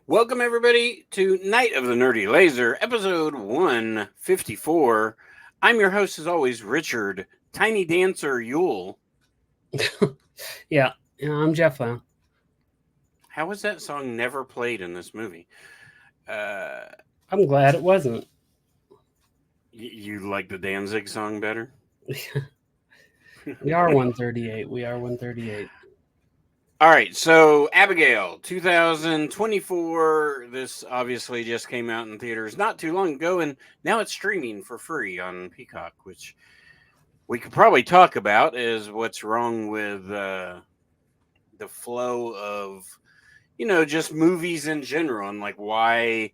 Welcome, everybody, to Night of the Nerdy Laser, episode 154. I'm your host, as always, Richard, Tiny Dancer Yule. Yeah, I'm Jeff Lamb. How was that song never played in this movie? Uh, I'm glad it wasn't. you like the Danzig song better? We are 138. We are 138. All right, so Abigail, 2024. This obviously just came out in theaters not too long ago, and now it's streaming for free on Peacock, which we could probably talk about is what's wrong with the flow of just movies in general, and like why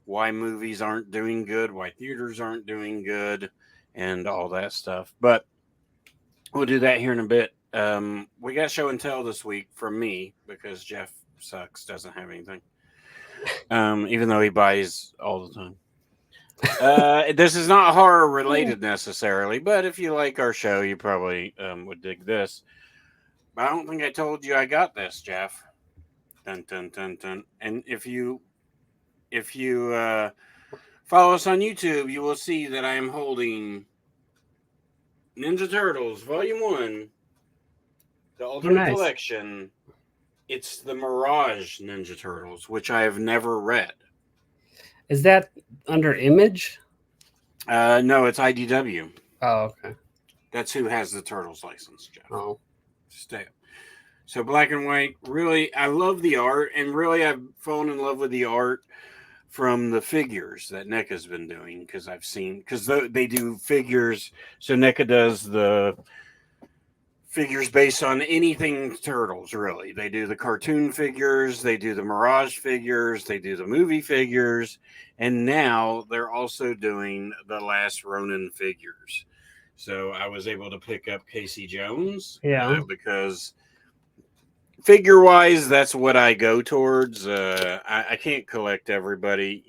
movies aren't doing good, why theaters aren't doing good, and all that stuff. But we'll do that here in a bit. We got show and tell this week from me because Jeff sucks, doesn't have anything, even though he buys all the time. This is not horror related necessarily, but if you like our show, you probably would dig this. But I don't think I told you I got this, Jeff. Dun dun dun dun. And if you follow us on YouTube, you will see that I am holding Ninja Turtles Volume 1, the Ultimate Nice. Collection. It's the Mirage Ninja Turtles, which I have never read. Is that under Image? No, it's IDW. Oh, okay. That's who has the Turtles license, Jeff. Oh, Stay. So black and white. Really, I love the art, and really, I've fallen in love with the art from the figures that NECA's been doing because I've seen because they do figures. So NECA does the figures based on anything turtles. Really, they do the cartoon figures, they do the Mirage figures, they do the movie figures, and now they're also doing the Last Ronin figures. So I was able to pick up Casey Jones, yeah. because figure wise, that's what I go towards. I can't collect everybody,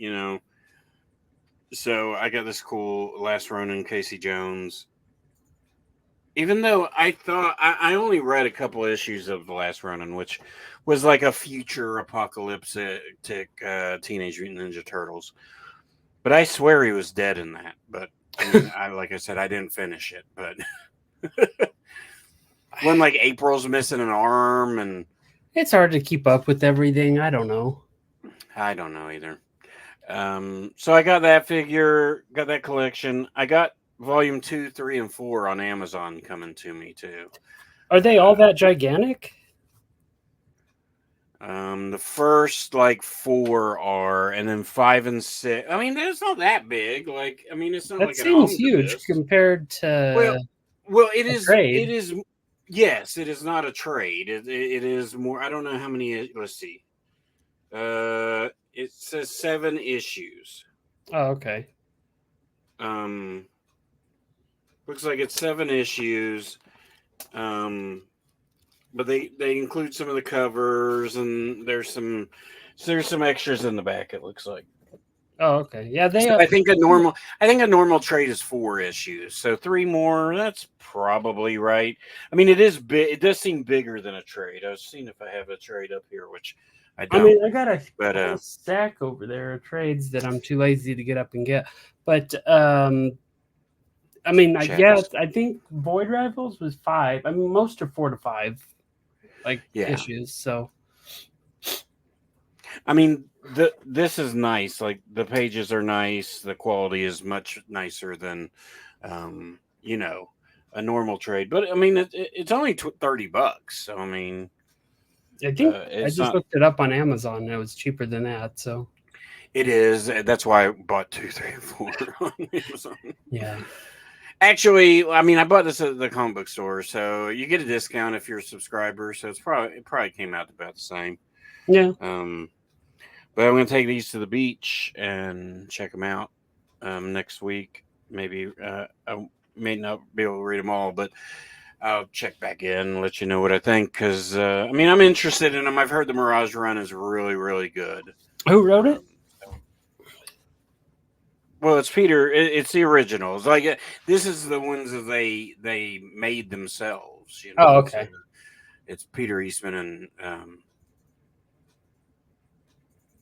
So I got this cool Last Ronin Casey Jones. Even though I thought I only read a couple issues of the Last Ronin, which was like a future apocalyptic Teenage Mutant Ninja Turtles. But I swear he was dead in that. But I mean, like I said, I didn't finish it. But when like April's missing an arm and It's hard to keep up with everything. I don't know. I don't know either. So I got that figure, got that collection. I got volume 2, 3, and 4 on Amazon coming to me too. Are they all that gigantic? The first like 4 are, and then 5 and 6. I mean, it's not that big. Like, I mean, it's not That like an seems huge omnibus. compared to Well, it a is. trade. It is. Yes, it is not a trade. It is more. I don't know how many. Let's see. It says 7 issues. Oh, okay. Looks like it's 7 issues. But they include some of the covers, and there's some extras in the back. It looks like. Oh, okay. Yeah, they. So I think a normal trade is 4 issues. So 3 more. That's probably right. I mean, it is big. It does seem bigger than a trade. I was seeing if I have a trade up here, which I don't. I mean, I got a But whole stack over there of trades that I'm too lazy to get up and get. But I mean, I Checks. guess I think Void Rivals was 5. I mean, most are 4 to 5, issues. So I mean, this is nice. Like the pages are nice. The quality is much nicer than, a normal trade. But I mean, it's only $30. So I mean, I think I it's just not. looked it up on Amazon and it was cheaper than that. So It is. That's why I bought 2, 3, and 4 on Amazon. yeah. Actually, I mean, I bought this at the comic book store, so you get a discount if you're a subscriber. So it probably came out about the same. Yeah. But I'm going to take these to the beach and check them out next week. Maybe I may not be able to read them all, but I'll check back in and let you know what I think. Because, I mean, I'm interested in them. I've heard the Mirage Run is really, really good. Who wrote it? Well, it's Peter. It's the originals. Like this is the ones that they made themselves. Oh, okay. It's Peter Eastman and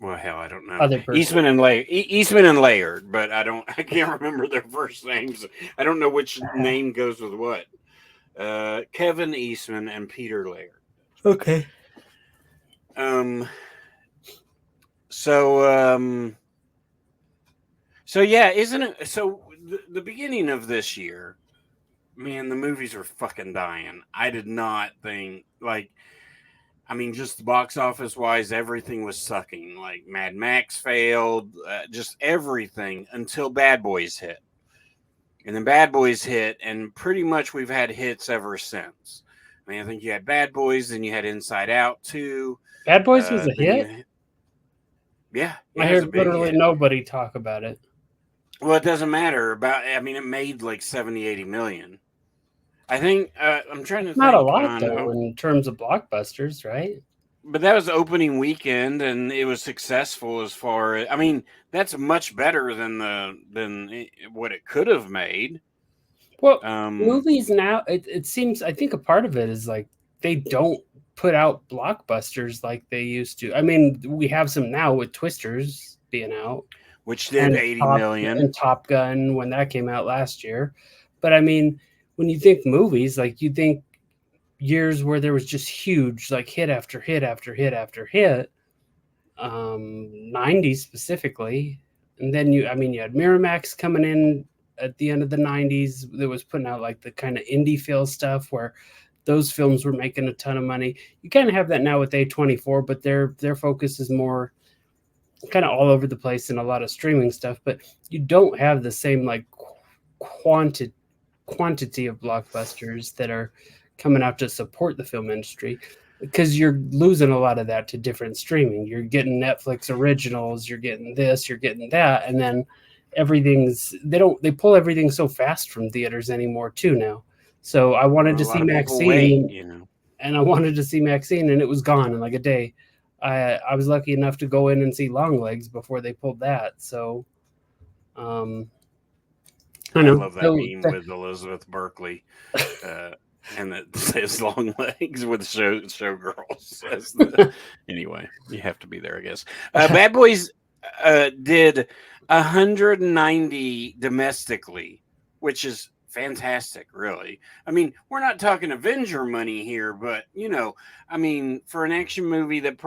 Well, hell, I don't know. Other person. Eastman and Laird, but I can't remember their first names. I don't know which name goes with what. Kevin Eastman and Peter Laird. Okay. Um. So So yeah, isn't it? So the beginning of this year, man, the movies are fucking dying. I did not think like. I mean, just box office wise, everything was sucking. Like Mad Max failed, just everything until Bad Boys hit. And then Bad Boys hit, and pretty much we've had hits ever since. I mean, I think you had Bad Boys, then you had Inside Out too. Bad Boys was a Then hit. yeah, I it was a heard big literally hit. nobody talk about it. Well, it doesn't matter about. I mean, it made like 70, 80 million. I think I'm trying to Not a think lot on, though in terms of blockbusters, right? but that was opening weekend, and it was successful as far as. I mean, that's much better than what it could have made. Well, Um, movies now, it seems, I think a part of it is like they don't put out blockbusters like they used to. I mean, we have some now with Twisters being out which did 80 million. and Top Gun when that came out last year. But I mean, when you think movies, like you think years where there was just huge, like hit after hit after hit after hit, 90s specifically. And then I mean, you had Miramax coming in at the end of the 90s that was putting out like the kind of indie feel stuff where those films were making a ton of money. You kind of have that now with A24, but their focus is more kind of all over the place and a lot of streaming stuff, but you don't have the same like quantity of blockbusters that are coming out to support the film industry because you're losing a lot of that to different streaming. You're getting Netflix originals, you're getting this, you're getting that, and then they pull everything so fast from theaters anymore too now. So I wanted A to see lot of people wait, Maxine, you know. and I wanted to see Maxine, and it was gone in like a day. I was lucky enough to go in and see Longlegs before they pulled that. So um, I I know. love that meme with Elizabeth Berkley, uh, and it says long legs with showgirls. Anyway, you have to be there, I guess. Bad Boys did 190 domestically, which is fantastic, really. I mean, we're not talking Avenger money here, but I mean, for an action movie it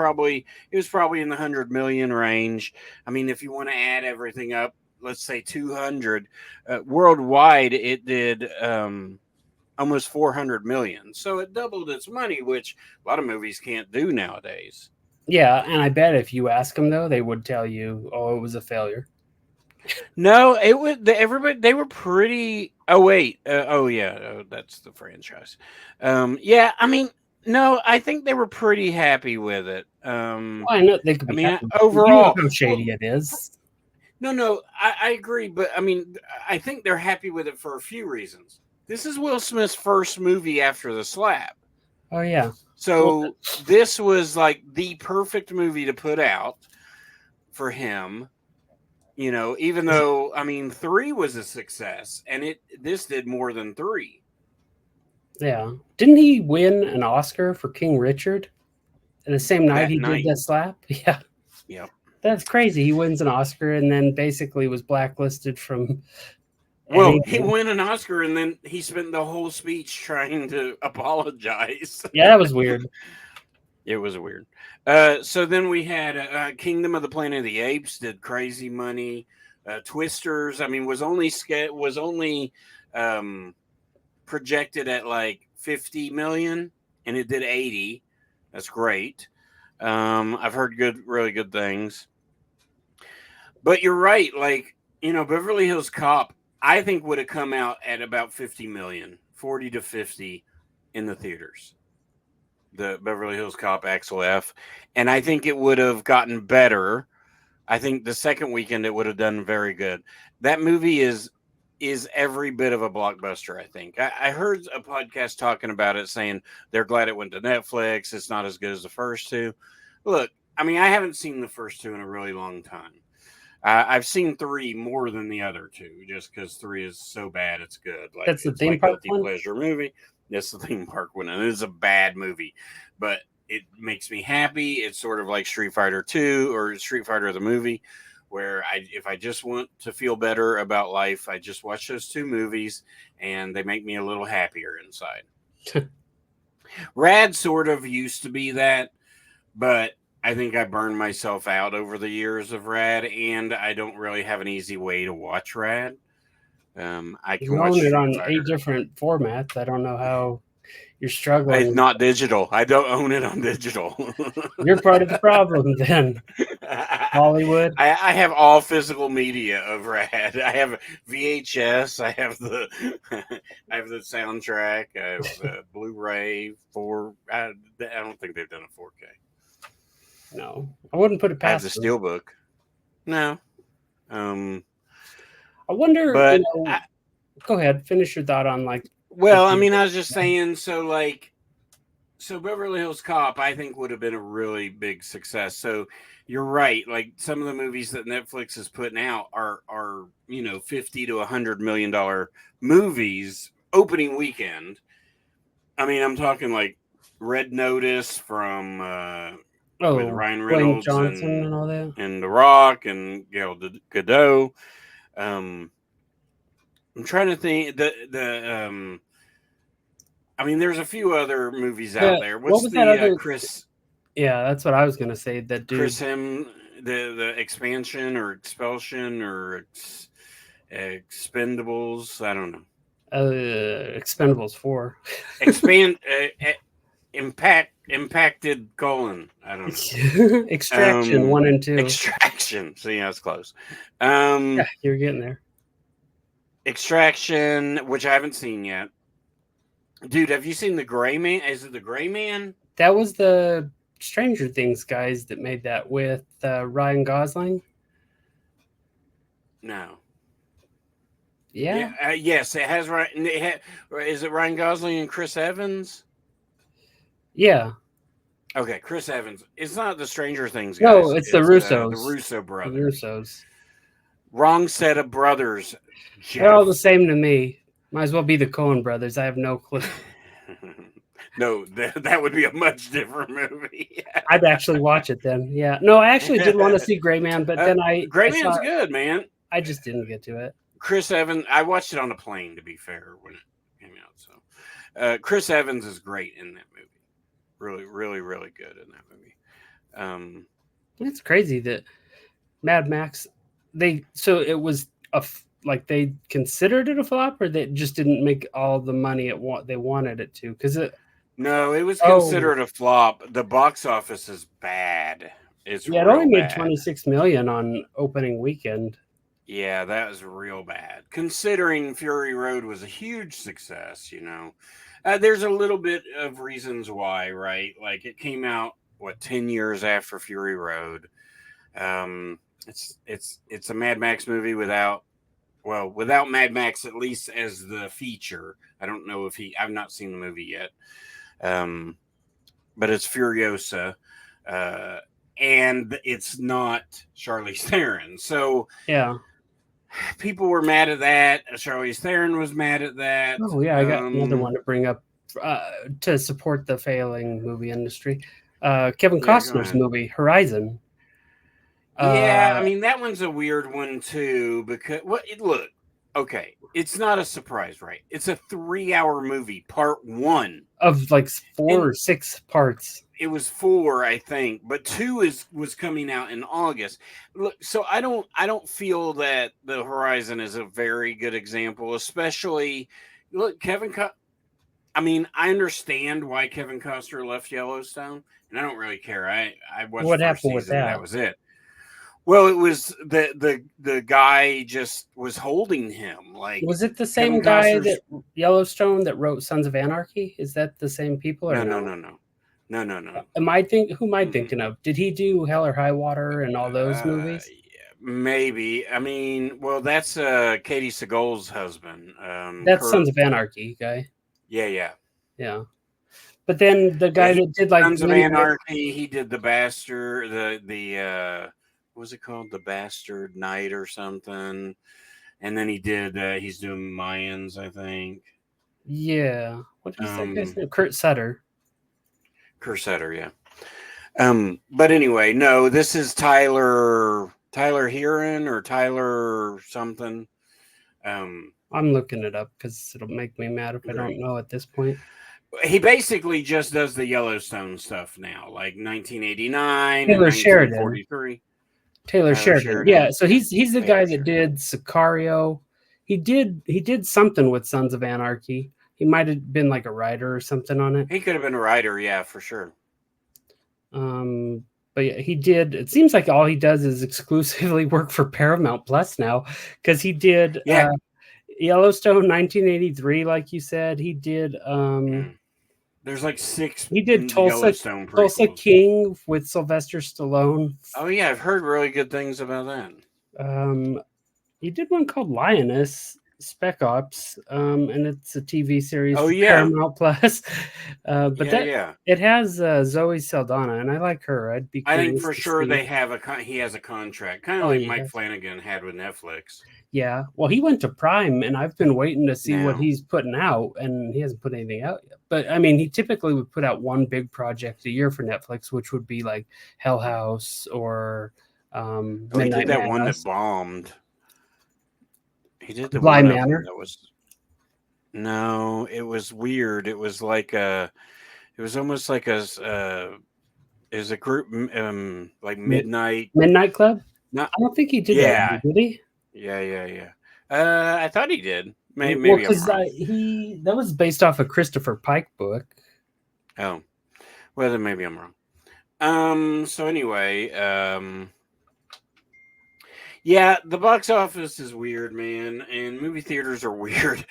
was probably in the 100 million range. I mean, if you want to add everything up, let's say 200 worldwide, it did almost 400 million. So it doubled its money, which a lot of movies can't do nowadays. Yeah, and I bet if you ask them though, they would tell you, "Oh, it was a failure." No, it was everybody. They were pretty. Oh wait. Oh yeah. Oh, that's the franchise. Yeah. I mean, no. I think they were pretty happy with it. Well, I know they could I be mean, happy. You know overall, how well, shady it is. no. I agree, but I mean, I think they're happy with it for a few reasons. This is Will Smith's first movie after the slap. Oh yeah. Well, So this was like the perfect movie to put out for him. Even though I mean 3 was a success, and this did more than 3 yeah. Didn't he win an Oscar for King Richard? And the same night that he did night. that slap? Yeah. Yep. That's crazy. He wins an Oscar and then basically was blacklisted from Well, he anything. won an Oscar, and then he spent the whole speech trying to apologize. Yeah, that was weird. It was weird. So then we had Kingdom of the Planet of the Apes did crazy money. Twisters, I mean, was only projected at like 50 million, and it did 80. That's great. I've heard really good things. But you're right. Like, Beverly Hills Cop, I think would have come out at about 50 million, 40 to 50 in the theaters. The Beverly Hills Cop Axel F. And I think it would have gotten better. I think the second weekend it would have done very good. That movie is every bit of a blockbuster, I think. I heard a podcast talking about it saying they're glad it went to Netflix. It's not as good as the first two. Look, I mean, I haven't seen the first two in a really long time. I've seen 3 more than the other 2 just because 3 is so bad it's good. Like, That's the it's theme my park guilty one? pleasure movie. That's the theme park one. And it is a bad movie, but it makes me happy. It's sort of like Street Fighter 2 or Street Fighter the movie, where if I just want to feel better about life, I just watch those two movies and they make me a little happier inside. Rad sort of used to be that, but I think I burned myself out over the years of Rad, and I don't really have an easy way to watch Rad. I can You watch own it Street on 8 Fighter. different formats. I don't know how you're It's struggling. not digital. I don't own it on digital. You're part of the problem then, Hollywood. I have all physical media of Rad. I have VHS. I have the I have the soundtrack. I have Blu-ray. I don't think they've done a 4K. No, I wouldn't put it I have the past them. Steelbook. No. I wonder, But go ahead, finish your thought on like. well, I mean, I was just saying. So Beverly Hills Cop, I think, would have been a really big success. So you're right. Like some of the movies that Netflix is putting out are $50 to $100 million movies opening weekend. I mean, I'm talking like Red Notice from with Ryan Dwayne Reynolds Johnson and all that. and The Rock and Gal Gadot. I'm trying to think I mean, there's a few other movies out there. What What's was that the other? Chris? Yeah, that's what I was gonna say. That dude. Chris him the expansion or expulsion or expendables. I don't know. Expendables 4. Expand impacted colon. I don't know. Extraction 1 and 2. Extraction. See, that's close. Yeah, you're getting there. Extraction, which I haven't seen yet. Dude, have you seen The Gray Man? Is it The Gray Man? That was the Stranger Things guys that made that with Ryan Gosling. No. Yeah. Yes, it has. Is it Ryan Gosling and Chris Evans? Yeah. Okay, Chris Evans. It's not the Stranger Things guys. No, it's the Russos. The Russo brothers. The Russos. Wrong set of brothers. Jeff. They're all the same to me. Might as well be the Coen brothers. I have no clue. No, that would be a much different movie. I'd actually watch it then. Yeah. No, I actually did want to see Gray Man, but then Gray Man's good, man. I just didn't get to it. Chris Evans. I watched it on a plane, to be fair, when it came out. So, Chris Evans is great in that movie. Really, really, really good in that movie. It's crazy that Mad Max. It was they considered it a flop, or they just didn't make all the money they wanted it to. Because no, it was considered a flop. The box office is bad. It only made $26 million on opening weekend. Yeah, that was real bad. Considering Fury Road was a huge success, there's a little bit of reasons why, right? Like it came out 10 years after Fury Road. It's a Mad Max movie without Mad Max, at least as the feature. I don't know if I've not seen the movie yet. But it's Furiosa, and it's not Charlize Theron. So yeah, people were mad at that. Charlize Theron was mad at that. Oh yeah, I got another one to bring up to support the failing movie industry. Kevin Costner's movie Horizon. Yeah, I mean that one's a weird one too because look, okay, it's not a surprise, right? It's a 3-hour movie, part 1 of like 4 or 6 parts. It was 4, I think, but 2 was coming out in August. Look, so I don't feel that the Horizon is a very good example, especially look I mean, I understand why Kevin Costner left Yellowstone, and I don't really care. I watched what the first happened with season, that? That was it. Well, it was the guy just was holding him. Like, was it the same guy that Yellowstone that wrote Sons of Anarchy? Is that the same people? Or No. Who am I thinking of? Did he do Hell or High Water and all those movies? Maybe. I mean, well, that's Katie Seagal's husband. That's Sons of Anarchy guy. Yeah. But then the guy that did like Sons of Anarchy, he did the Bastard, the what was it called? The Bastard Night or something. And then he did he's doing Mayans, I think. Yeah. What is that guy's name? Kurt Sutter. Kurt Sutter, yeah. But anyway, no, this is Tyler Heron or Tyler something. I'm looking it up because it'll make me mad if I don't Great. know at this point. He basically just does the Yellowstone stuff now, like 1989 and Taylor Sheridan. 1943. Taylor Tyler Sheridan. Yeah, Sheridan. so Yeah, he's the Taylor guy that Sheridan. did Sicario. He did something with Sons of Anarchy. He might have been like a writer or something on it. He could have been a writer, yeah, for sure. But yeah, he did. It seems like all he does is exclusively work for Paramount Plus now, because he did Yeah. Yellowstone 1983, like you said. He did There's like 6 he did Yellowstone Tulsa prequels. King with Sylvester Stallone. Oh yeah, I've heard really good things about that. He did one called Lioness Spec Ops, and it's a TV series Oh for yeah, Paramount Plus. But yeah, yeah. it has Zoe Saldana, and I like her. I'd be I think curious for to sure see. they have he has a contract, kind of Oh like Mike yeah, Flanagan had with Netflix. yeah. Well, he went to Prime, and I've been waiting to see what Now, he's putting out, and he hasn't put anything out yet. But I mean, he typically would put out one big project a year for Netflix, which would be like Hell House or oh, he did Midnight that one that Mass, bombed. He did the Bly one of them Manor. that was no, it was weird. It was like it was almost like it was a group like midnight. Midnight Club. Not I don't think he did that yeah, one, did he? yeah, yeah, yeah. I thought he did. Well, Maybe I'm because wrong. he that was based off a Christopher Pike book. Oh, well then maybe I'm wrong. So anyway, yeah, the box office is weird, man, and movie theaters are weird.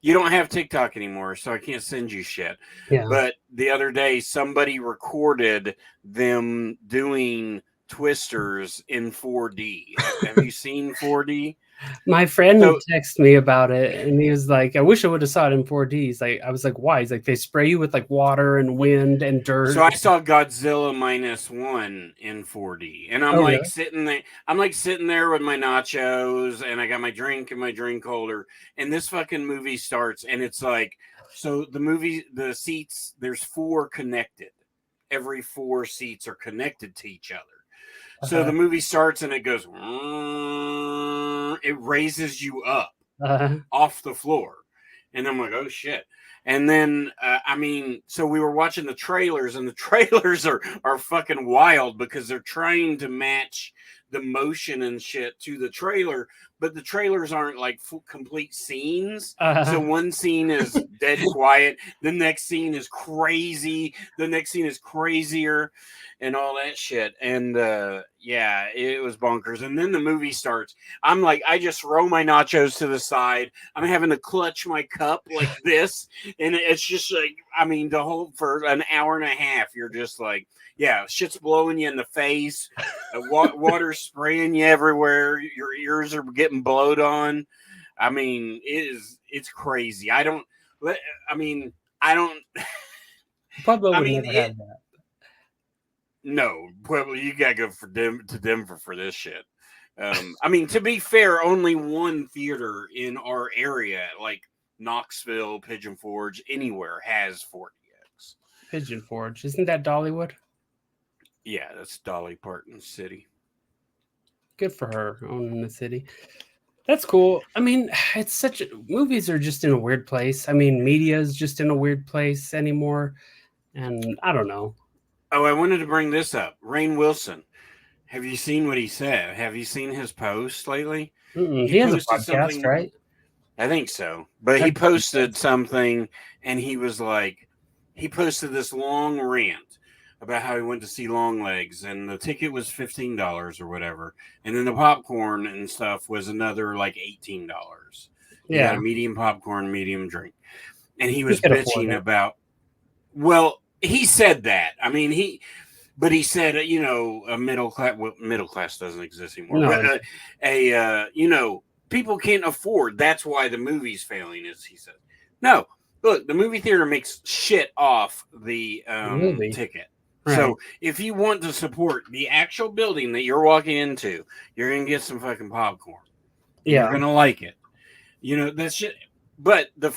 You don't have TikTok anymore, so I can't send you shit. Yeah, But the other day somebody recorded them doing Twisters in 4D. Have you seen 4D? my friend So texted me about it, and he was like, "I wish I would have saw it in 4D." He's like, I was like, "Why?" He's like, "They spray you with like water and wind and So dirt." I saw Godzilla -1 in 4D, and I'm Oh, like really? sitting there. I'm like sitting there with my nachos, and I got my drink in my drink holder, and this fucking movie starts, and it's like, so the seats, there's 4 connected. Every 4 seats are connected to each other. So Uh, the movie starts, and it goes, it raises you up uh, off the floor. And I'm like, oh shit. And then, I mean, so we were watching the trailers, and the trailers are fucking wild because they're trying to match the motion and shit to the trailer, but the trailers aren't like complete scenes. So uh, one scene is dead quiet, the next scene is crazy, the next scene is crazier, and all that shit. And yeah, it was bonkers. And then the movie starts. I'm like, I just throw my nachos to the side. I'm having to clutch my cup like this, and it's just like, I mean, the whole for an hour and a half, you're just like, yeah, shit's blowing you in the face, water spraying you everywhere, your ears are getting blowed on. I mean, it's crazy. I mean, I don't. Pueblo I would mean, never have that. no, Pueblo, you gotta go to Denver for this shit. I mean, to be fair, only one theater in our area, like Knoxville, Pigeon Forge, anywhere, has 4DX. Pigeon Forge, isn't that Dollywood? Yeah, that's Dolly Parton City. Good for her owning the city. That's cool. I mean, it's such movies are just in a weird place. I mean, media is just in a weird place anymore, and I don't know. Oh, I wanted to bring this up. Rainn Wilson. Have you seen what he said? Have you seen his post lately? Mm-mm. He He has a posted podcast, something. right? I think so. But he That's what he posted does. something, and he was like, he posted this long rant about how he went to see Longlegs, and the ticket was $15 or whatever. And then the popcorn and stuff was another like $18. He got Yeah, a medium popcorn, medium drink. And he he was could afford bitching it. about, well, he said that. I mean, but he said, a middle class doesn't exist anymore, No, but people can't afford. That's why the movie's failing, as he said. No, look, the movie theater makes shit off the movie, ticket. right? So if you want to support the actual building that you're walking into, you're gonna get some fucking popcorn, and you're Yeah, gonna like it. That's shit. But the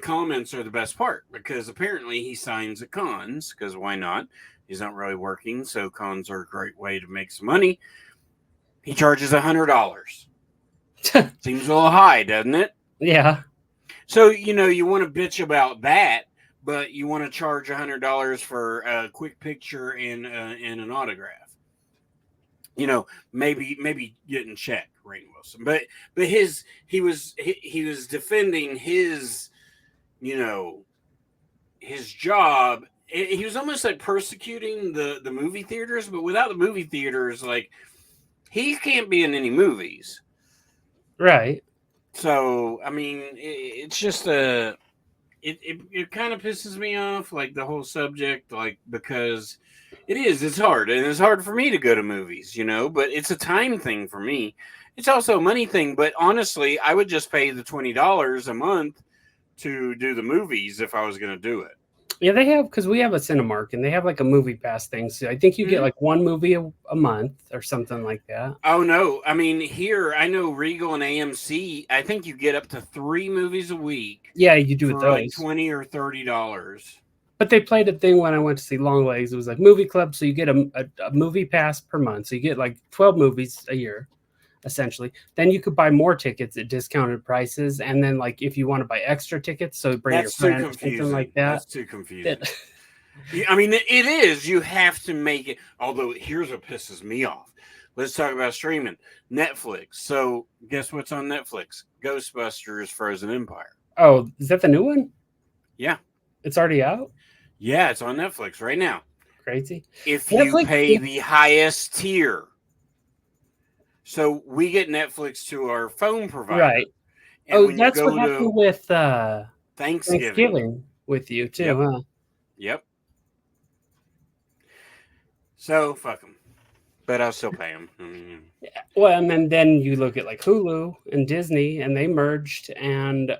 comments are the best part because apparently he signs at cons because why not? He's not really working, so cons are a great way to make some money. He charges $100. Seems a little high, doesn't it? Yeah. So, you want to bitch about that, but you want to charge $100 for a quick picture and an autograph. Maybe getting check, Rainn Wilson. But he was defending you know, his job. He was almost like persecuting the movie theaters, but without the movie theaters, like he can't be in any movies. Right. So I mean, it's just it kind of pisses me off, like the whole subject, like because it's hard, and it's hard for me to go to movies, but it's a time thing for me. It's also a money thing, but honestly, I would just pay the $20 a month to do the movies if I was going to do it. Yeah, they have, because we have a Cinemark and they have like a movie pass thing. So I think you get like one movie a month or something like that. Oh no, I mean here I know Regal and AMC. I think you get up to 3 movies a week. Yeah, you do with for like those. $20 or $30. But they played a thing when I went to see Longlegs. It was like movie club, so you get a movie pass per month. So you get like 12 movies a year, essentially. Then you could buy more tickets at discounted prices, and then like if you want to buy extra tickets, so bring That's your too friend or something confusing. like that. That's too confusing. I mean, it is. You have to make it. Although here's what pisses me off. Let's talk about streaming. Netflix. So guess what's on Netflix? Ghostbusters: Frozen Empire. Oh, is that the new one? Yeah. It's already out? Yeah, it's on Netflix right now. Crazy. If Netflix, you pay the highest tier. So we get Netflix to our phone provider. Right. And that's what happened with Thanksgiving with you too, Yep. huh? Yep. So fuck them. But I'll still pay them. Yeah. Well, and then you look at like Hulu and Disney, and they merged. And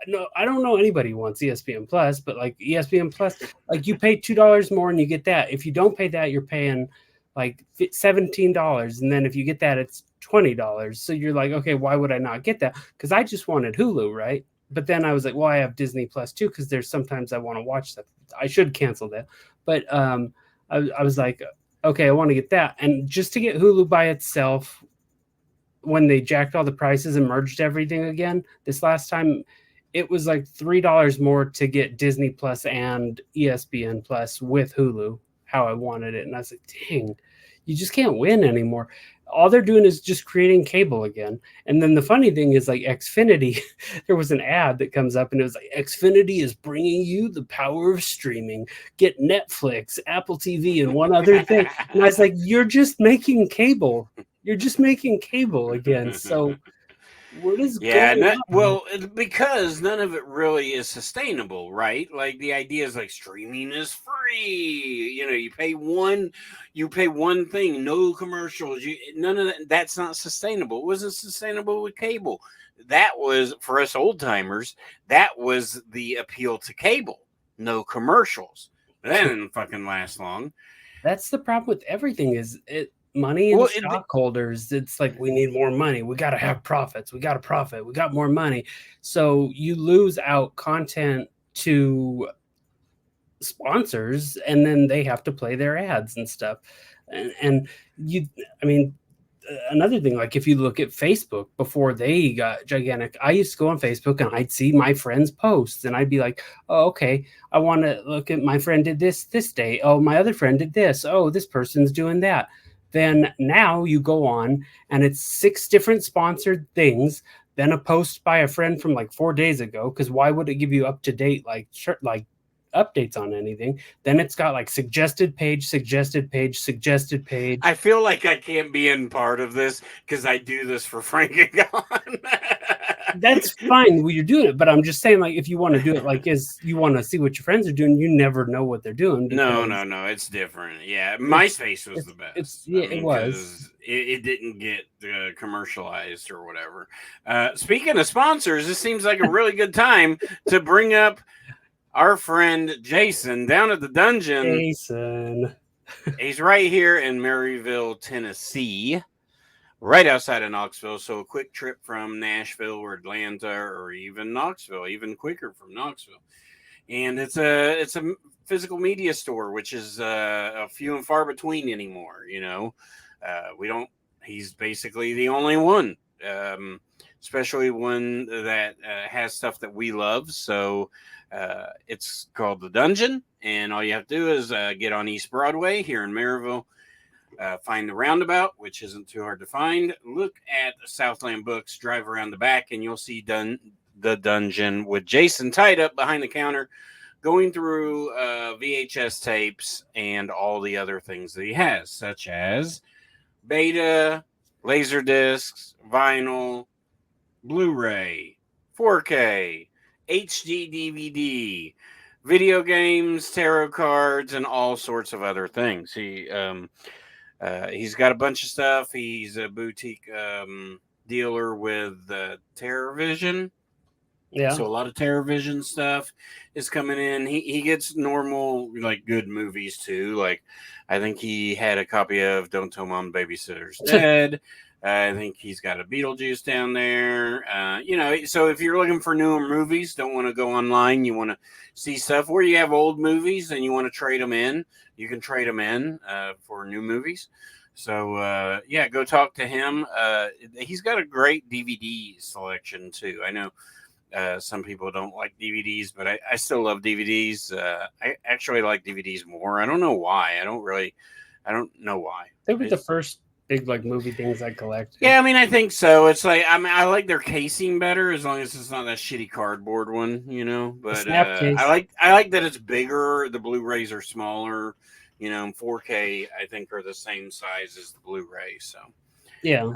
no, I don't know anybody who wants ESPN Plus, but like ESPN Plus, like you pay $2 more and you get that. If you don't pay that, you're paying like $17, and then if you get that, it's $20. So you're like, okay, why would I not get that? Because I just wanted Hulu, right? But then I was like, well, I have Disney Plus too, because there's sometimes I want to watch stuff. I should cancel that, but I was like, okay, I want to get that. And just to get Hulu by itself, when they jacked all the prices and merged everything again this last time, it was like $3 more to get Disney Plus and ESPN Plus with Hulu, how I wanted it. And I was like, dang, you just can't win anymore. All they're doing is just creating cable again. And then the funny thing is, like Xfinity, there was an ad that comes up and it was like, Xfinity is bringing you the power of streaming. Get Netflix, Apple TV, and one other thing. And I was like, you're just making cable. You're just making cable again. So what is going on? Well, because none of it really is sustainable, right? Like the idea is like streaming is free. You pay one thing, no commercials. None of that. That's not sustainable. It wasn't sustainable with cable. That was for us old timers. That was the appeal to cable. No commercials. That didn't fucking last long. That's the problem with everything. Is it? Money and stockholders, it's like we need more money, we got to have profits, we got to profit, we got more money, so you lose out content to sponsors, and then they have to play their ads and stuff. And I mean, another thing, like if you look at Facebook before they got gigantic, I used to go on Facebook and I'd see my friends' posts and I'd be like, oh, okay, I want to look at my friend did this day, oh, my other friend did this, oh, this person's doing that. Then now you go on and it's 6 different sponsored things, then a post by a friend from like 4 days ago, because why would it give you up to date like updates on anything? Then it's got like suggested page. I feel like I can't be in part of this because I do this for Frank and Gone. That's fine when you're doing it, but I'm just saying, like, if you want to do it, like, you want to see what your friends are doing, you never know what they're doing. No, it's different. Yeah, MySpace was the best. It was. It didn't get commercialized or whatever. Speaking of sponsors, this seems like a really good time to bring up our friend Jason down at the dungeon. Jason. He's right here in Maryville, Tennessee, right outside of Knoxville. So a quick trip from Nashville or Atlanta or even Knoxville, even quicker from Knoxville. And it's a physical media store, which is a few and far between anymore. We don't. He's basically the only one, especially one that has stuff that we love. So it's called The Dungeon, and all you have to do is get on East Broadway here in Maryville. Find the roundabout, which isn't too hard to find. Look at Southland Books, drive around the back, and you'll see The Dungeon with Jason tied up behind the counter, going through VHS tapes and all the other things that he has, such as beta, laser discs, vinyl, Blu-ray, 4K, HD DVD, video games, tarot cards, and all sorts of other things. He's got a bunch of stuff. He's a boutique dealer with TerrorVision. Yeah. So a lot of TerrorVision stuff is coming in. He gets normal, like, good movies too. Like, I think he had a copy of Don't Tell Mom the Babysitter's Dead. I think he's got a Beetlejuice down there. So if you're looking for newer movies, don't want to go online, you want to see stuff where you have old movies and you want to trade them in, you can trade them in for new movies. So, go talk to him. He's got a great DVD selection too. I know some people don't like DVDs, but I still love DVDs. I actually like DVDs more. I don't know why. I don't know why. They were the first big like movie things I collected. Yeah, I mean, I think so. It's like, I mean, I like their casing better as long as it's not that shitty cardboard one, But I like that it's bigger. The Blu-rays are smaller. 4K I think are the same size as the Blu-ray. So yeah.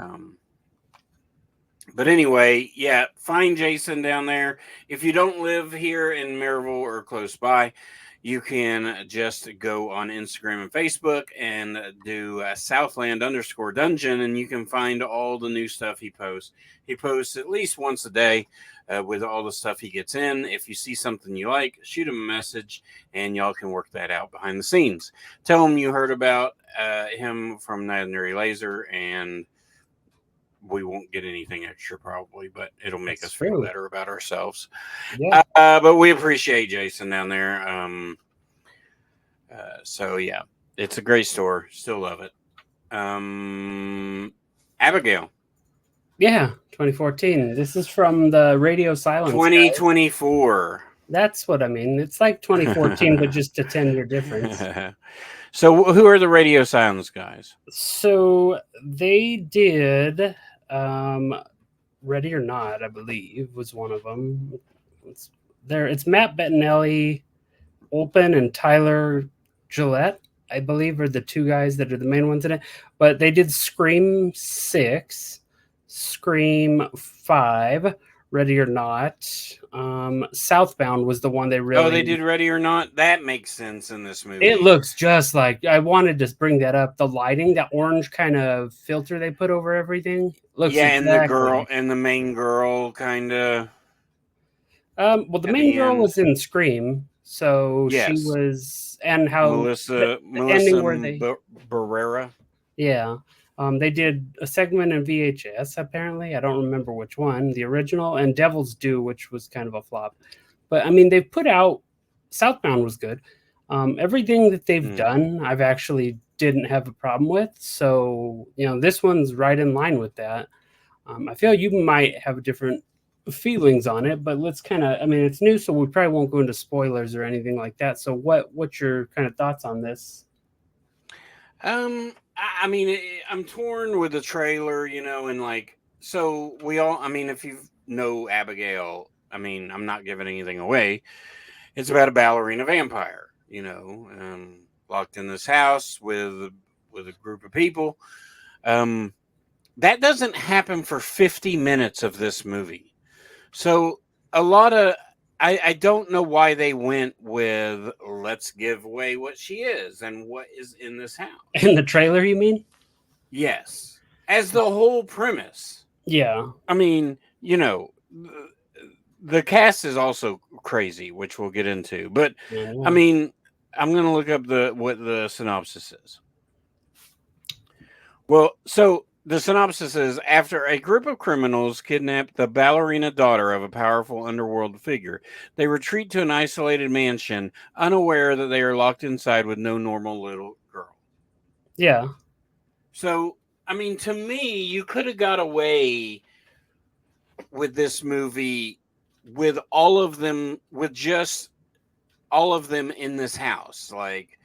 But anyway, yeah, find Jason down there. If you don't live here in Maryville or close by, you can just go on Instagram and Facebook and do Southland_Dungeon, and you can find all the new stuff he posts. He posts at least once a day with all the stuff he gets in. If you see something you like, shoot him a message, and y'all can work that out behind the scenes. Tell him you heard about him from Night Ordinary Laser, and we won't get anything extra probably, but it'll make us feel better about ourselves. Yeah. But we appreciate Jason down there. So yeah, it's a great store. Still love it. Abigail. Yeah, 2014. This is from the Radio Silence. 2024. That's what I mean. It's like 2014, but just a 10-year difference. So who are the Radio Silence guys? So they did Ready or Not, I believe, was one of them. It's Matt Bettinelli, Olpen, and Tyler Gillette, I believe, are the two guys that are the main ones in it. But they did Scream 6, Scream 5, Ready or Not. Southbound was the one they really... Oh, they did Ready or Not? That makes sense in this movie. It looks just like... I wanted to bring that up. The lighting, that orange kind of filter they put over everything. Looks and the girl, and the main girl kind of... well, the main girl was in Scream, so yes. she was... And how... Melissa Barrera. Yeah. They did a segment in VHS, apparently. I don't remember which one. The original and Devil's Due, which was kind of a flop. But, I mean, they've put out... Southbound was good. Everything that they've done, I've actually didn't have a problem with. So, this one's right in line with that. I feel you might have different feelings on it, but let's kind of... I mean, it's new, so we probably won't go into spoilers or anything like that. So what's your kind of thoughts on this? I mean, I'm torn with the trailer, and like, so we all, I mean, if you know Abigail, I mean, I'm not giving anything away. It's about a ballerina vampire, locked in this house with a group of people. That doesn't happen for 50 minutes of this movie. So a lot of, I don't know why they went with let's give away what she is and what is in this house. In the trailer, you mean? Yes. As the whole premise. Yeah. I mean, the cast is also crazy, which we'll get into. But, I mean, I'm going to look up what the synopsis is. Well, so the synopsis is after a group of criminals kidnap the ballerina daughter of a powerful underworld figure, they retreat to an isolated mansion, unaware that they are locked inside with no normal little girl. Yeah. So, I mean, to me, you could have got away with this movie with all of them, with just all of them in this house. Like,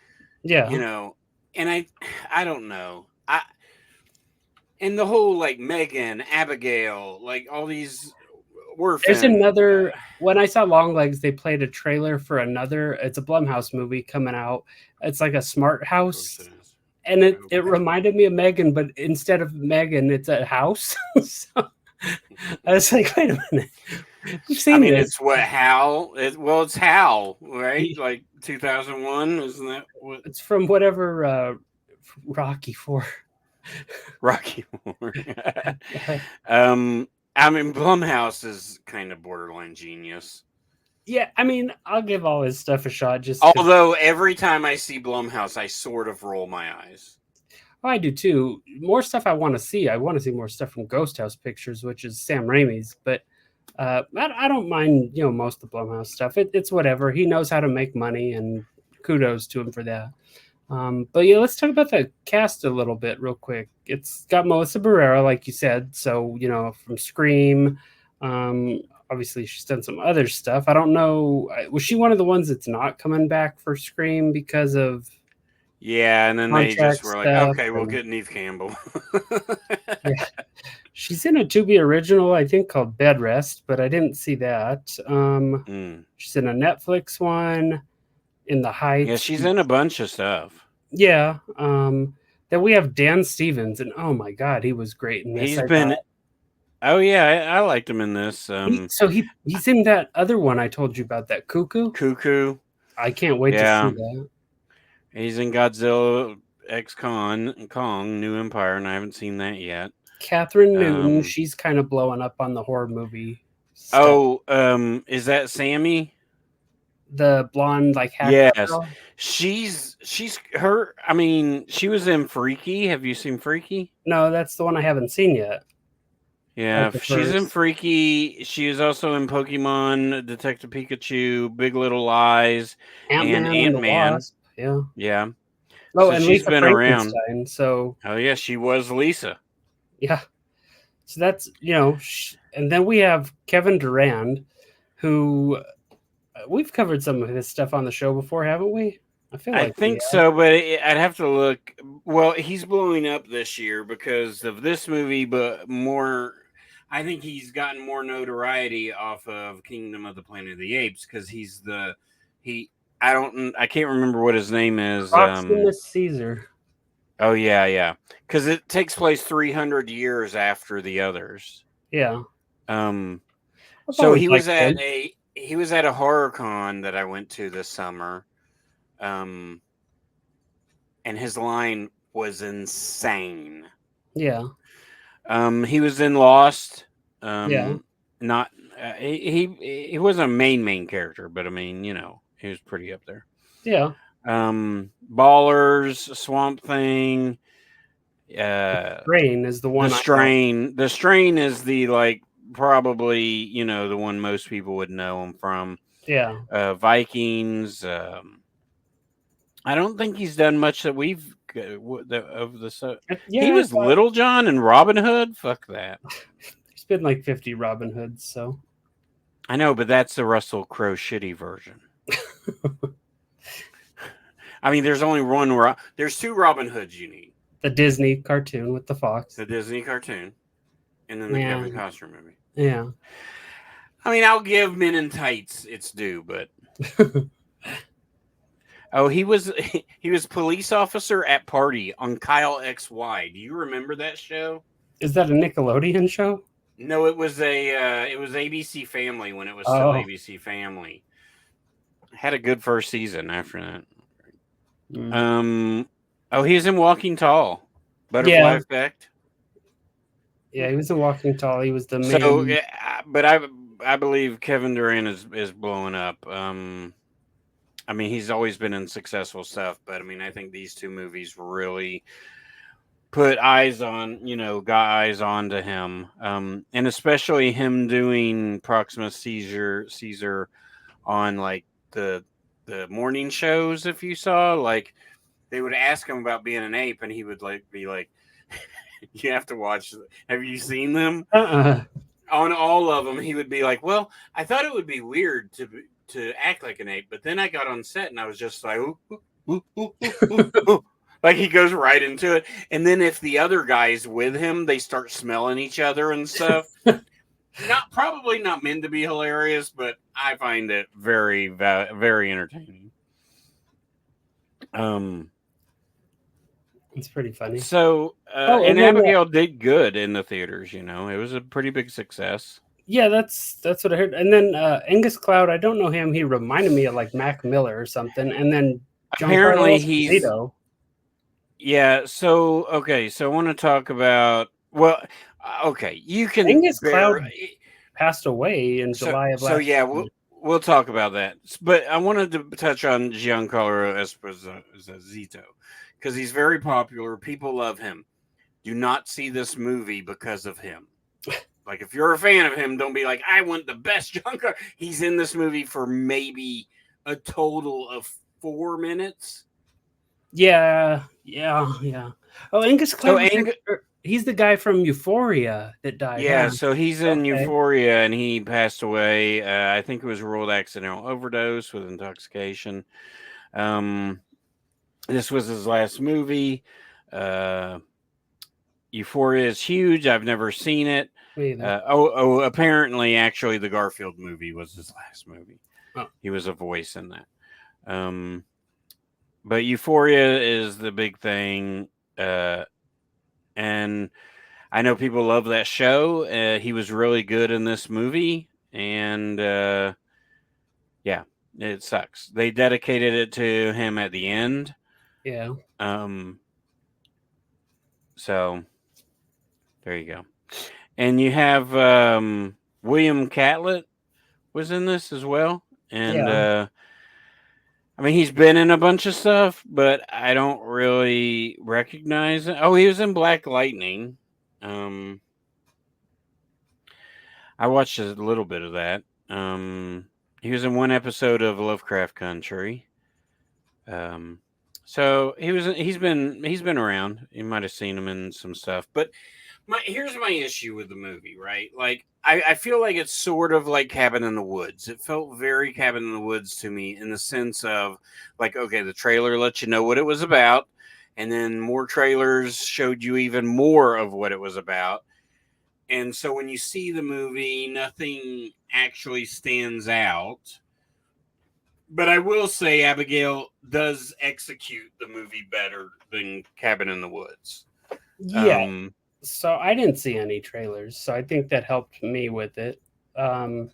Yeah. you know, and I don't know. And the whole like Megan, Abigail, like all these There's orphan. another. When I saw Longlegs, they played a trailer for another. It's a Blumhouse movie coming out. It's like a smart Of course house, it is. and I hope it it's reminded me of Megan, but instead of Megan, it's a house. So I was like, wait a minute, we've I seen mean, this. it's what Hal. Well, it's Hal, right? Like 2001, isn't that what It's from whatever Rocky for. Rocky Horror? um, I mean, Blumhouse is kind of borderline genius. Yeah, I mean, I'll give all his stuff a shot just because. Although every time I see Blumhouse, I sort of roll my eyes. Oh, I do too. More stuff I want to see. I want to see more stuff from Ghost House Pictures, which is Sam Raimi's. But I don't mind, most of the Blumhouse stuff. It's whatever. He knows how to make money, and kudos to him for that. But yeah, let's talk about the cast a little bit real quick. It's got Melissa Barrera, like you said. So, from Scream. Um, Obviously, she's done some other stuff. I don't know. Was she one of the ones that's not coming back for Scream because of Yeah, and then they just contract were like, stuff? okay, we'll Or, get Neve Campbell. yeah. She's in a Tubi original, I think, called Bed Rest, but I didn't see that. Mm. She's in a Netflix one, In the Yeah, Heights. she's in a bunch of stuff. Yeah. Then we have Dan Stevens, and oh my God, he was great in this. He's I thought been. Oh yeah, I liked him in this. he's in that other one I told you about, that Cuckoo. Cuckoo. I can't wait to see Yeah, that. he's in Godzilla X Kong New Empire, and I haven't seen that yet. Catherine Newton, Um. she's kind of blowing up on the horror movie stuff. Oh. Is that Sammy? The blonde, like hacker Yes, girl. she's her. I mean, she was in Freaky. Have you seen Freaky? No, that's the one I haven't seen yet. Yeah, Like the she's in first Freaky. She is also in Pokemon, Detective Pikachu, Big Little Lies, Ant and Man and Ant the Man. Wasp. Yeah. Yeah, Oh, so and she's Lisa been around. Frankenstein. So Oh yeah, she was Lisa. yeah, so that's and then we have Kevin Durand, who we've covered some of his stuff on the show before, haven't we? I feel I like we think have. so, but I'd have to look. Well, he's blowing up this year because of this movie, but more. I think he's gotten more notoriety off of Kingdom of the Planet of the Apes because he's the he. I can't remember what his name is. Proximus Caesar. Oh yeah, because it takes place 300 years after the others. Yeah, Um, I've so always liked him. he was at a horror con that I went to this summer. Um, and his line was insane. Yeah, He was in Lost. yeah, Not he wasn't a main character, but I mean, he was pretty up there. yeah. Ballers, Swamp Thing, Brain is the one I know. The Strain is the like probably the one most people would know him from. Yeah, Vikings. I don't think he's done much that we've of the. He yeah. I was thought Little John and Robin Hood. Fuck that. there's been like 50 Robin Hoods. So I know, but that's the Russell Crowe shitty version. I mean, there's only one. There's two Robin Hoods you need: the Disney cartoon with the fox. the Disney cartoon, and then the Yeah, Kevin Costner movie. yeah. I mean, I'll give Men in Tights its due, but oh, he was police officer at Party on Kyle XY. Do you remember that show? Is that a Nickelodeon show? No, it was it was ABC Family when it was still Oh, ABC Family. Had a good first season after that. mm. Oh, he was in Walking Tall, Butterfly Yeah, Effect. yeah. He was in Walking Tall. He was the So, main. but I believe Kevin Durant is blowing up. I mean, he's always been in successful stuff, but I mean, I think these two movies really put eyes on, got eyes onto him, and especially him doing Proxima Caesar on like the morning shows. If you saw, like, they would ask him about being an ape, and he would like be like, "You have to watch. Have you seen them?" Uh-uh. On all of them, he would be like, "Well, I thought it would be weird to act like an ape, but then I got on set and I was just like, ooh, ooh, ooh, ooh, ooh, ooh." Like he goes right into it. And then if the other guys with him, they start smelling each other and stuff. Not probably not meant to be hilarious, but I find it very entertaining. Um. It's pretty funny. So, Oh, and and then Abigail did good in the theaters. It was a pretty big success. yeah, that's what I heard. And then Angus Cloud, I don't know him. He reminded me of like Mac Miller or something. And then Giancarlo Apparently, he's Esposito. yeah. So okay. So I want to talk about okay. You can Angus bear. Cloud passed away in So July of so last yeah. year. We'll talk about that. But I wanted to touch on Giancarlo Esposito because he's very popular. People love him. Do not see this movie because of him. Like, if you're a fan of him, don't be like, I want the best Giancarlo. He's in this movie for maybe a total of 4 minutes. Yeah, yeah, yeah. Oh, Angus So, Cloud was he's the guy from Euphoria that died, yeah, huh? so he's in Okay. Euphoria and he passed away. I think it was ruled accidental overdose with intoxication. Um, this was his last movie. Uh, Euphoria is huge. I've never seen it. Me either. Apparently, actually, the Garfield movie was his last movie. Oh, He was a voice in that. Um, but Euphoria is the big thing. And I know people love that show. He was really good in this movie. And yeah, it sucks. They dedicated it to him at the end. yeah. Um, so there you go. And you have William Catlett was in this as well. And Yeah. I mean, he's been in a bunch of stuff, but I don't really recognize it. Oh, he was in Black Lightning. Um, I watched a little bit of that. He was in one episode of Lovecraft Country. Um, so he's been around. You might have seen him in some stuff, but here's my issue with the movie, right? Like, I feel like it's sort of like Cabin in the Woods. It felt very Cabin in the Woods to me in the sense of, like, okay, the trailer let you know what it was about, and then more trailers showed you even more of what it was about. And so when you see the movie, nothing actually stands out. But I will say Abigail does execute the movie better than Cabin in the Woods. Yeah. Um, So I didn't see any trailers, so I think that helped me with it. Um,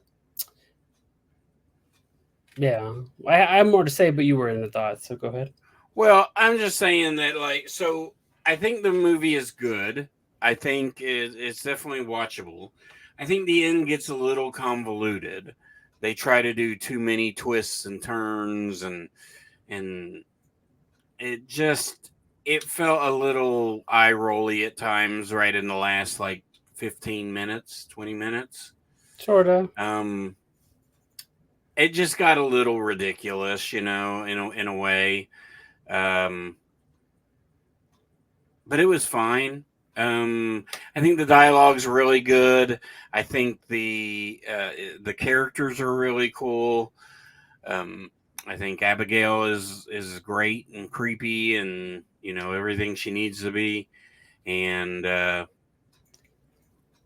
yeah, I have more to say, but you were in the thoughts, so go ahead. Well, I'm just saying that, like, so I think the movie is good. I think it's definitely watchable. I think the end gets a little convoluted. They try to do too many twists and turns, and it just it felt a little eye rolly at times. Right in the last like 15 minutes, 20 minutes. Sorta. Um, it just got a little ridiculous, in a way. Um, but it was fine. I think the dialogue's really good. I think the characters are really cool. Um, I think Abigail is great and creepy, and everything she needs to be. And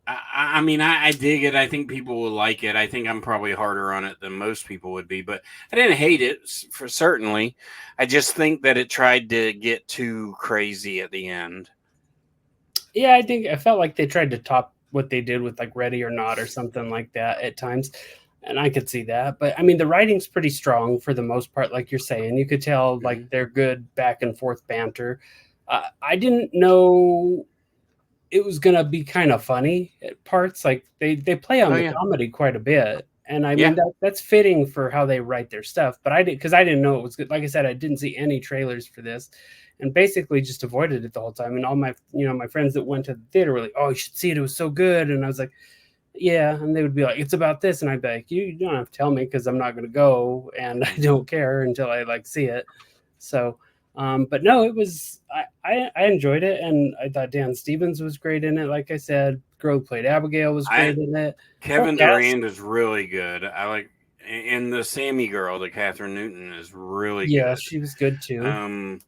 I mean, I dig it. I think people will like it. I think I'm probably harder on it than most people would be, but I didn't hate it for certainly. I just think that it tried to get too crazy at the end. Yeah, I think I felt like they tried to top what they did with like Ready or Not or something like that at times, and I could see that. But I mean, the writing's pretty strong for the most part, like you're saying. You could tell like Mm-hmm. they're good back and forth banter. I didn't know it was gonna be kind of funny at parts. Like they play on Oh the yeah. comedy quite a bit, And I Yeah. mean that's fitting for how they write their stuff. But I did because I didn't know it was good. Like I said, I didn't see any trailers for this, and basically just avoided it the whole time. And all my my friends that went to the theater were like, "Oh, you should see it. It was so good." And I was like, "Yeah." And they would be like, "It's about this," and I'd be like, "You don't have to tell me because I'm not going to go, and I don't care until I like see it." So. But no, it was I enjoyed it, and I thought Dan Stevens was great in it. Like I said, girl who played Abigail was great I in it. Whole Kevin cast. Durand is really good. I like, and the Sammy girl, the Catherine Newton, is really Yeah, good. she was good too. Um,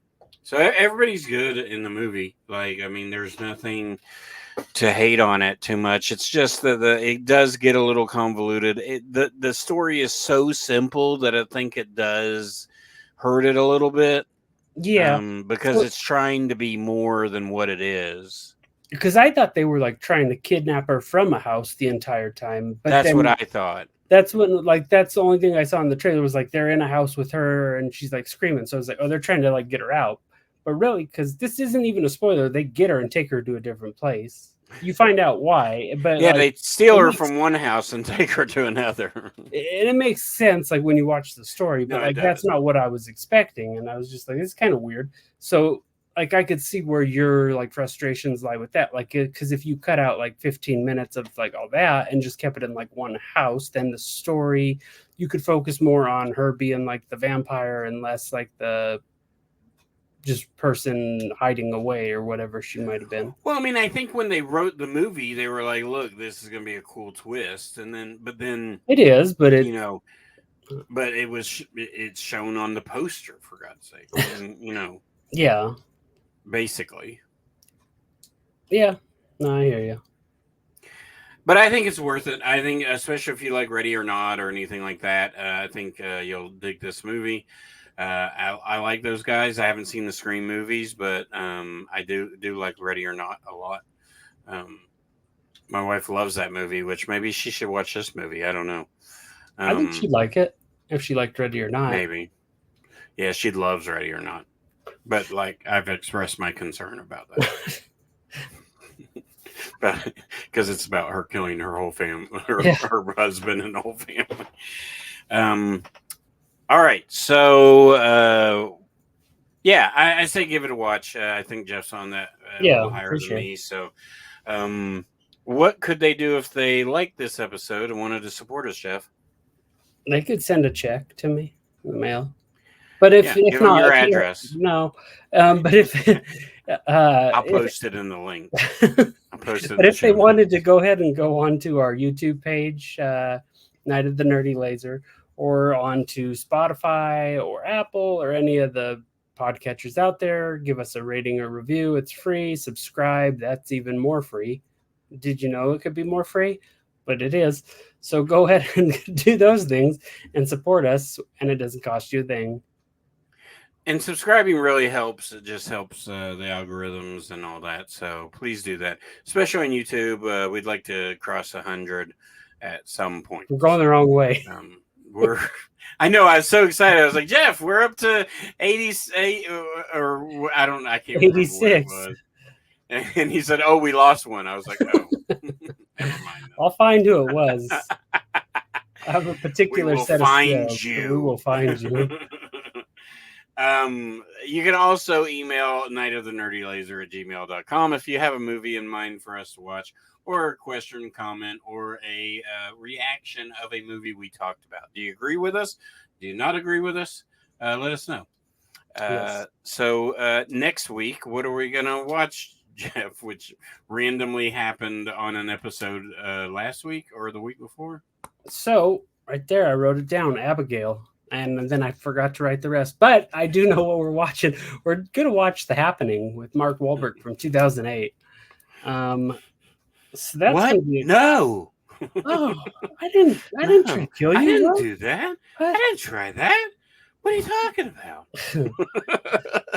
so everybody's good in the movie. Like, I mean, there's nothing to hate on it too much. It's just that it does get a little convoluted. The story is so simple that I think it does hurt it a little bit. Yeah. Because So, it's trying to be more than what it is. because I thought they were like trying to kidnap her from a house the entire time, but That's what then I thought. that's when like that's the only thing I saw in the trailer was like they're in a house with her and she's like screaming. So I was like, oh, they're trying to like get her out. But really, because this isn't even a spoiler, they get her and take her to a different place. You find out why, but Yeah, like they steal it her makes from one house and take her to another. and it makes sense like when you watch the story, but No, it like that's does. not what I was expecting, and I was just like, it's kind of weird. So like I could see where your like frustrations lie with that, like because if you cut out like 15 minutes of like all that and just kept it in like one house, then the story you could focus more on her being like the vampire and less like the just person hiding away or whatever she might have been. Well, I mean, I think when they wrote the movie, they were like, "Look, this is going to be a cool twist," but then, It is, but you it know, but it's shown on the poster for God's sake, and yeah basically. yeah no I hear you. But I think it's worth it. I think, especially if you like Ready or Not or anything like that, I think you'll dig this movie. I like those guys. I haven't seen the Scream movies, but I do like Ready or Not a lot. Um, my wife loves that movie, which maybe she should watch this movie. I don't know. I think she'd like it if she liked Ready or Not. Maybe. Yeah, she loves Ready or Not. But like I've expressed my concern about that. Because it's about her killing her whole family, Yeah. her husband and the whole family. Um, all right, so yeah, I say give it a watch. I think Jeff's on that a Yeah, little higher for than sure. me. So, what could they do if they liked this episode and wanted to support us, Jeff? They could send a check to me in the mail. But if Yeah, if give them not, your if you address. no, but I'll if post it in the link. I'll post it in but the if they show wanted notes. to go ahead and go onto our YouTube page, Night of the Nerdy Laser, or onto Spotify or Apple or any of the podcatchers out there, give us a rating or review. It's free. Subscribe. That's even more free. Did you know it could be more free? But it is. So go ahead and do those things and support us, and it doesn't cost you a thing. And subscribing really helps. It just helps the algorithms and all that. So please do that, especially on YouTube. We'd like to cross 100 at some point. We're going the wrong way. We're. I know. I was so excited. I was like, Jeff, we're up to 88, or I don't. I can't remember what it 86. was. And he said, "Oh, we lost one." I was like, "Oh, never mind." I'll find who it was. I have a We particular will set of find skills. So we you. will find you. You can also email nightofthenerdylaser@gmail.com if you have a movie in mind for us to watch, or a question, comment, or a reaction of a movie we talked about. Do you agree with us? Do you not agree with us? Let us know. Yes. So next week, what are we going to watch, Jeff, which randomly happened on an episode last week or the week before? So right there, I wrote it down, Abigail, and then I forgot to write the rest. But I do know what we're watching. We're gonna watch The Happening with Mark Wahlberg from 2008. So that's What? gonna be. No. Oh, I didn't try to No, kill I you. didn't What? do that. I What? didn't try that. What are you talking about?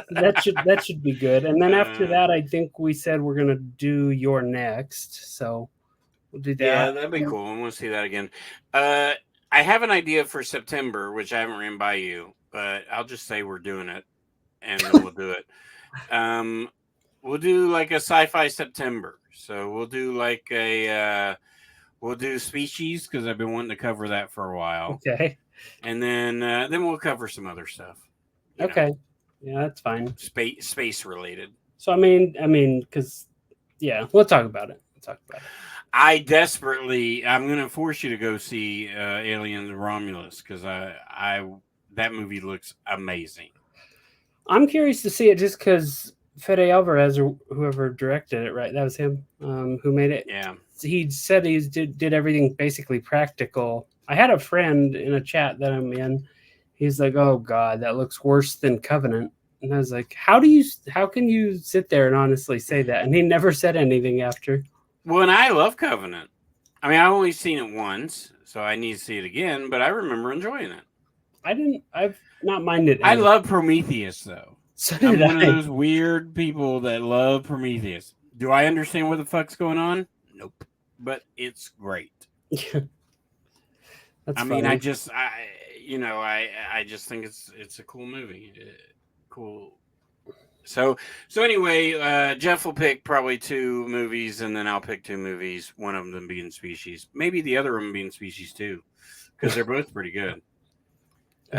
That should be good. And then after Uh, that, I think we said we're gonna do Your Next. So we'll do yeah, that. that'd be cool. I want to see that again. Uh, I have an idea for September, which I haven't ran by you, but I'll just say we're doing it, and then we'll do it. Um, we'll do like a sci-fi September. So we'll do like a We'll do Species because I've been wanting to cover that for a while, Okay. and then we'll cover some other stuff. You know, Okay. Yeah, that's fine. space related. So because yeah, we'll talk about it. We'll talk about it. I'm going to force you to go see Aliens Romulus because that movie looks amazing. I'm curious to see it just because Fede Alvarez or whoever directed it, right? That was him who made it. Yeah. He said he did everything basically practical. I had a friend in a chat that I'm in. He's like, "Oh God, that looks worse than Covenant." And I was like, how can you sit there and honestly say that? And he never said anything after. Well, and I love Covenant. I mean, I've only seen it once, so I need to see it again, but I remember enjoying it. I've not minded I any. love Prometheus, though. So I'm did one of I. those weird people that love Prometheus. Do I understand what the fuck's going on? Nope. But it's great. That's I mean, funny. I just think it's a cool movie. Cool. So anyway, Jeff will pick probably two movies, and then I'll pick two movies. One of them being Species, maybe the other one being Species too, because they're both pretty good.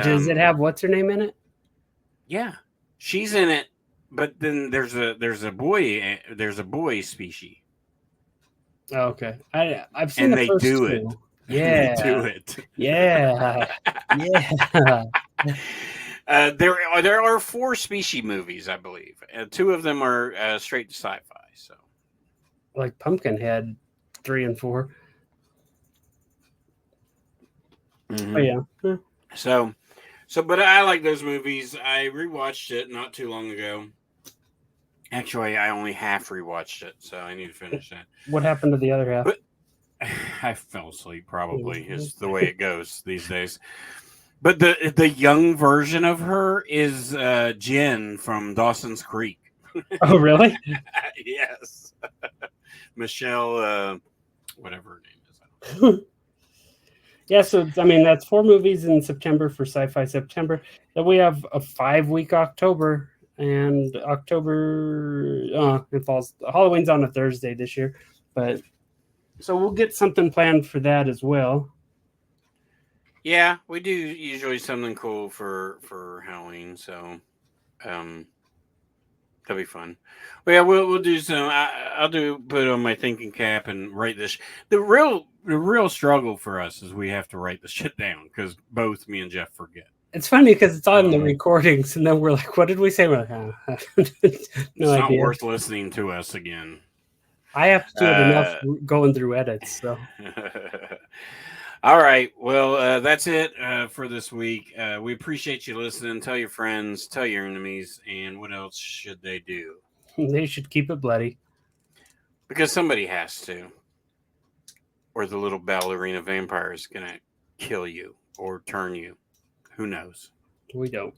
Does it have what's her name in it? Yeah, she's in it, but then there's a boy species. Oh, okay. I've seen And the they first do two. it. Yeah. They do it. Yeah. Yeah. There are four species movies, I believe. Two of them are straight to sci-fi. So, Like Pumpkinhead 3 and 4. Oh yeah. so, but I like those movies. I rewatched it not too long ago. Actually, I only half rewatched it, so I need to finish that. What happened to the other half? But I fell asleep. Probably is the way it goes these days. But the young version of her is Jen from Dawson's Creek. Oh really? Yes, Michelle, whatever her name is. Yeah, so that's 4 movies in September for Sci-Fi September. Then we have a 5-week October, and October it falls. Halloween's on a Thursday this year, but so we'll get something planned for that as well. Yeah, we do usually something cool for Halloween, so that'll be fun. Well, yeah, we'll do some. I'll put on my thinking cap and write this. The real struggle for us is we have to write the shit down because both me and Jeff forget. It's funny because it's on the recordings, and then we're like, "What did we say?" We're like, it's not worth listening to us again. I have to do it enough going through edits. So, all right. Well, that's it for this week. We appreciate you listening. Tell your friends, tell your enemies, and what else should they do? They should keep it bloody. Because somebody has to. Or the little ballerina vampire is going to kill you or turn you. Who knows? We don't.